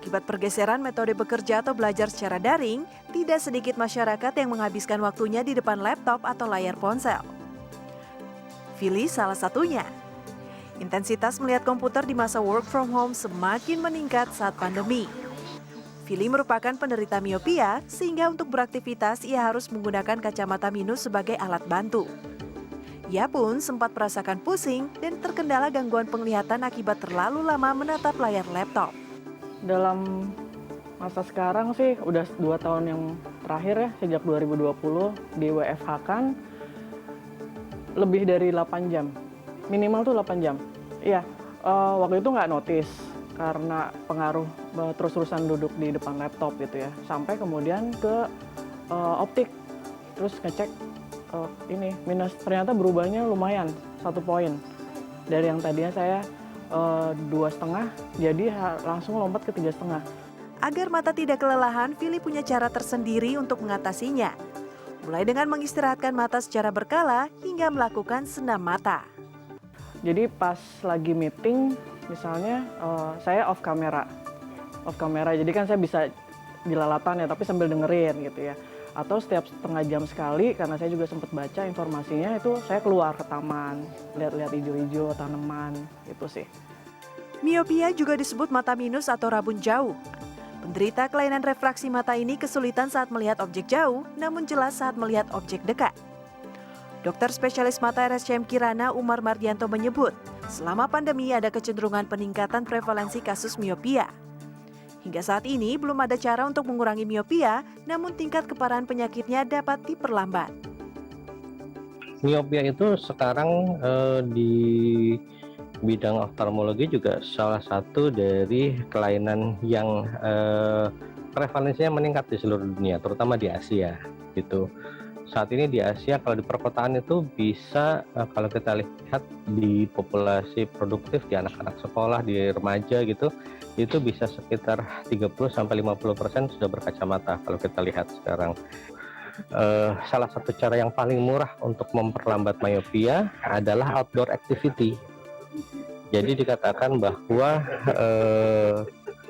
Akibat pergeseran metode bekerja atau belajar secara daring, tidak sedikit masyarakat yang menghabiskan waktunya di depan laptop atau layar ponsel. Vili salah satunya. Intensitas melihat komputer di masa work from home semakin meningkat saat pandemi. Vili merupakan penderita miopia, sehingga untuk beraktivitas ia harus menggunakan kacamata minus sebagai alat bantu. Ia pun sempat merasakan pusing dan terkendala gangguan penglihatan akibat terlalu lama menatap layar laptop. Dalam masa sekarang sih udah 2 tahun yang terakhir ya, sejak 2020 di WFH kan lebih dari 8 jam. Minimal tuh 8 jam. Iya, waktu itu nggak notice karena pengaruh terus-terusan duduk di depan laptop gitu ya. Sampai kemudian ke optik, terus ngecek ini minus, ternyata berubahnya lumayan 1 poin. Dari yang tadinya saya 2,5 jadi langsung lompat ke 3,5. Agar mata tidak kelelahan, Vili punya cara tersendiri untuk mengatasinya. Mulai dengan mengistirahatkan mata secara berkala hingga melakukan senam mata. Jadi pas lagi meeting misalnya saya off kamera, jadi kan saya bisa jelalatan ya, tapi sambil dengerin gitu ya. Atau setiap setengah jam sekali, karena saya juga sempat baca informasinya, itu saya keluar ke taman, lihat-lihat hijau-hijau, tanaman, itu sih. Miopia juga disebut mata minus atau rabun jauh. Penderita kelainan refraksi mata ini kesulitan saat melihat objek jauh, namun jelas saat melihat objek dekat. Dokter spesialis mata RSCM Kirana Umar Mardianto menyebut, selama pandemi ada kecenderungan peningkatan prevalensi kasus miopia. Hingga saat ini belum ada cara untuk mengurangi miopia, namun tingkat keparahan penyakitnya dapat diperlambat. Miopia itu sekarang di bidang oftalmologi juga salah satu dari kelainan yang prevalensinya meningkat di seluruh dunia, terutama di Asia gitu. Saat ini di Asia kalau di perkotaan itu bisa kalau kita lihat di populasi produktif, di anak-anak sekolah, di remaja gitu, itu bisa sekitar 30-50% sudah berkacamata kalau kita lihat sekarang. Salah satu cara yang paling murah untuk memperlambat miopia adalah outdoor activity. Jadi dikatakan bahwa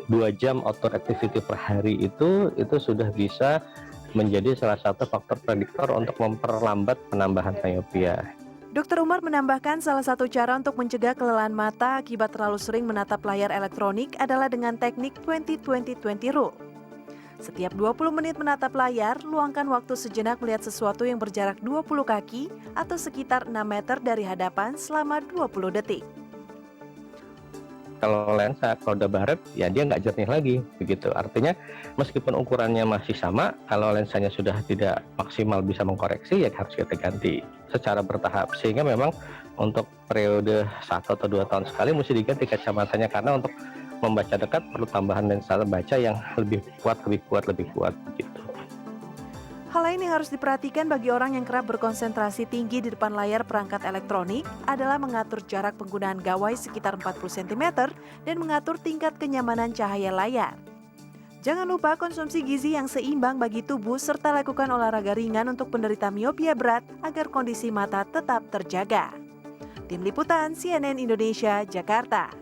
2 jam outdoor activity per hari itu sudah bisa menjadi salah satu faktor prediktor untuk memperlambat penambahan miopia. Dr. Umar menambahkan salah satu cara untuk mencegah kelelahan mata akibat terlalu sering menatap layar elektronik adalah dengan teknik 20-20-20 rule. Setiap 20 menit menatap layar, luangkan waktu sejenak melihat sesuatu yang berjarak 20 kaki atau sekitar 6 meter dari hadapan selama 20 detik. Kalau lensa, kalau udah baret, ya dia nggak jernih lagi, begitu. Artinya meskipun ukurannya masih sama, kalau lensanya sudah tidak maksimal bisa mengkoreksi, ya harus kita ganti secara bertahap. Sehingga memang untuk periode 1 atau 2 tahun sekali mesti diganti kacamatanya, karena untuk membaca dekat perlu tambahan lensa baca yang lebih kuat, begitu. Hal lain yang harus diperhatikan bagi orang yang kerap berkonsentrasi tinggi di depan layar perangkat elektronik adalah mengatur jarak penggunaan gawai sekitar 40 cm dan mengatur tingkat kenyamanan cahaya layar. Jangan lupa konsumsi gizi yang seimbang bagi tubuh serta lakukan olahraga ringan untuk penderita miopia berat agar kondisi mata tetap terjaga. Tim Liputan CNN Indonesia, Jakarta.